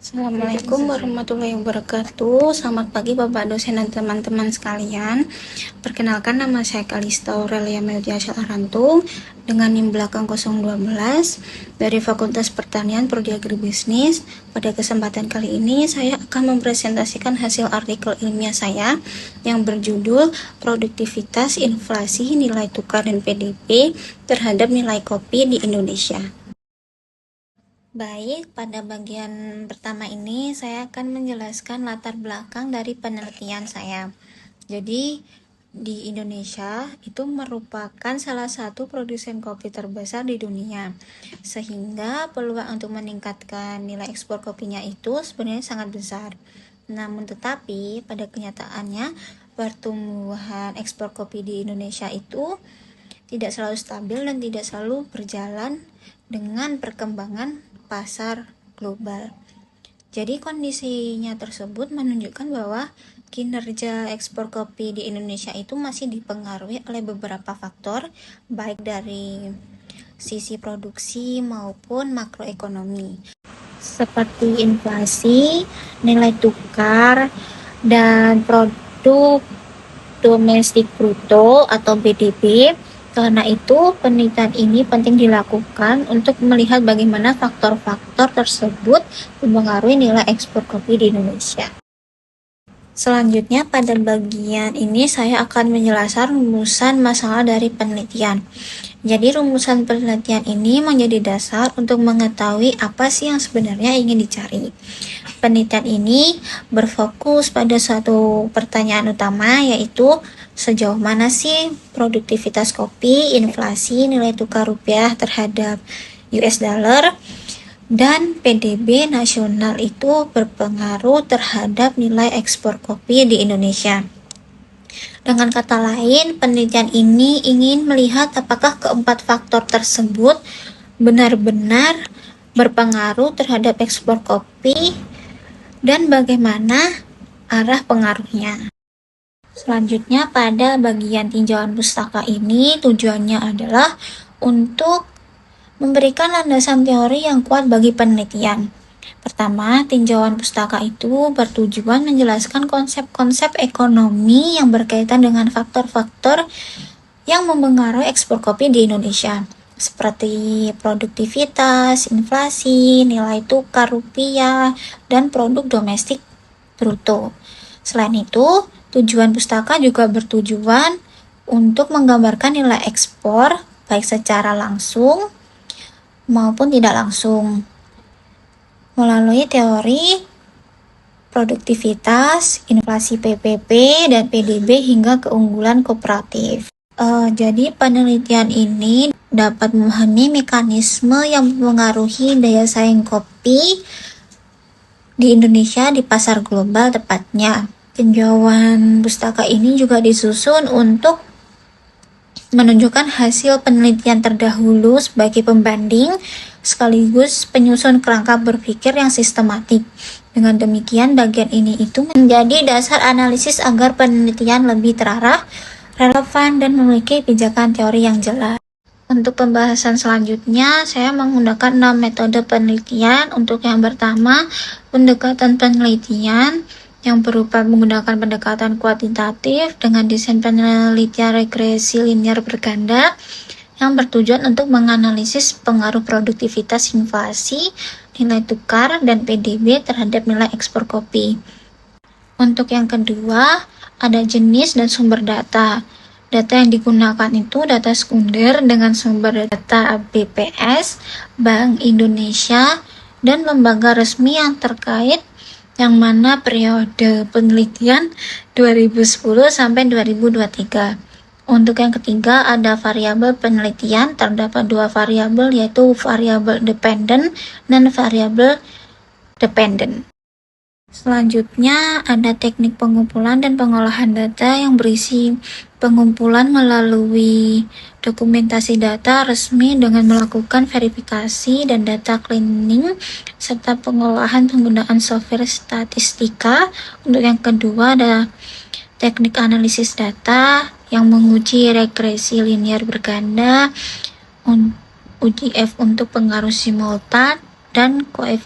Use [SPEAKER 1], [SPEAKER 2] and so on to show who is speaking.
[SPEAKER 1] Assalamualaikum warahmatullahi wabarakatuh. Selamat pagi Bapak dosen dan teman-teman sekalian. Perkenalkan, nama saya Kalista Aurelia Meltiasa Arantung dengan NIM belakang 012 dari Fakultas Pertanian Prodi Agribisnis. Pada kesempatan kali ini saya akan mempresentasikan hasil artikel ilmiah saya yang berjudul Produktivitas, Inflasi, Nilai Tukar dan PDB terhadap Nilai Kopi di Indonesia. Baik, pada bagian pertama ini saya akan menjelaskan latar belakang dari penelitian saya. Jadi, di Indonesia itu merupakan salah satu produsen kopi terbesar di dunia, sehingga peluang untuk meningkatkan nilai ekspor kopinya itu sebenarnya sangat besar. Namun tetapi pada kenyataannya pertumbuhan ekspor kopi di Indonesia itu tidak selalu stabil dan tidak selalu berjalan dengan perkembangan pasar global. Jadi kondisinya tersebut menunjukkan bahwa kinerja ekspor kopi di Indonesia itu masih dipengaruhi oleh beberapa faktor, baik dari sisi produksi maupun makroekonomi, seperti inflasi, nilai tukar, dan produk domestik bruto atau PDB. Karena itu, penelitian ini penting dilakukan untuk melihat bagaimana faktor-faktor tersebut mempengaruhi nilai ekspor kopi di Indonesia. Selanjutnya, pada bagian ini saya akan menjelaskan rumusan masalah dari penelitian. Jadi, rumusan penelitian ini menjadi dasar untuk mengetahui apa sih yang sebenarnya ingin dicari. Penelitian ini berfokus pada suatu pertanyaan utama, yaitu sejauh mana sih produktivitas kopi, inflasi, nilai tukar rupiah terhadap US dollar, dan PDB nasional itu berpengaruh terhadap nilai ekspor kopi di Indonesia. Dengan kata lain, penelitian ini ingin melihat apakah keempat faktor tersebut benar-benar berpengaruh terhadap ekspor kopi dan bagaimana arah pengaruhnya. Selanjutnya, pada bagian tinjauan pustaka ini tujuannya adalah untuk memberikan landasan teori yang kuat bagi penelitian. Pertama, tinjauan pustaka itu bertujuan menjelaskan konsep-konsep ekonomi yang berkaitan dengan faktor-faktor yang mempengaruhi ekspor kopi di Indonesia, seperti produktivitas, inflasi, nilai tukar rupiah, dan produk domestik bruto. Selain itu, tujuan pustaka juga bertujuan untuk menggambarkan nilai ekspor baik secara langsung maupun tidak langsung melalui teori produktivitas, inflasi PPP, dan PDB hingga keunggulan kooperatif. Jadi penelitian ini dapat memahami mekanisme yang mempengaruhi daya saing kopi di Indonesia di pasar global tepatnya. Tinjauan pustaka ini juga disusun untuk menunjukkan hasil penelitian terdahulu sebagai pembanding sekaligus penyusun kerangka berpikir yang sistematik. Dengan demikian, bagian ini itu menjadi dasar analisis agar penelitian lebih terarah, relevan, dan memiliki pijakan teori yang jelas. Untuk pembahasan selanjutnya, saya menggunakan 6 metode penelitian. Untuk yang pertama, pendekatan penelitian yang berupa menggunakan pendekatan kuantitatif dengan desain penelitian regresi linear berganda yang bertujuan untuk menganalisis pengaruh produktivitas, inflasi, nilai tukar, dan PDB terhadap nilai ekspor kopi. Untuk yang kedua, ada jenis dan sumber data. Data yang digunakan itu data sekunder dengan sumber data BPS, Bank Indonesia, dan lembaga resmi yang terkait, yang mana periode penelitian 2010 sampai 2023. Untuk yang ketiga, ada variabel penelitian. Terdapat 2 variabel, yaitu variabel dependent dan variabel dependent. Selanjutnya, ada teknik pengumpulan dan pengolahan data yang berisi pengumpulan melalui dokumentasi data resmi dengan melakukan verifikasi dan data cleaning, serta pengolahan penggunaan software statistika. Untuk yang kedua, ada teknik analisis data yang menguji regresi linear berganda, uji F untuk pengaruh simultan, dan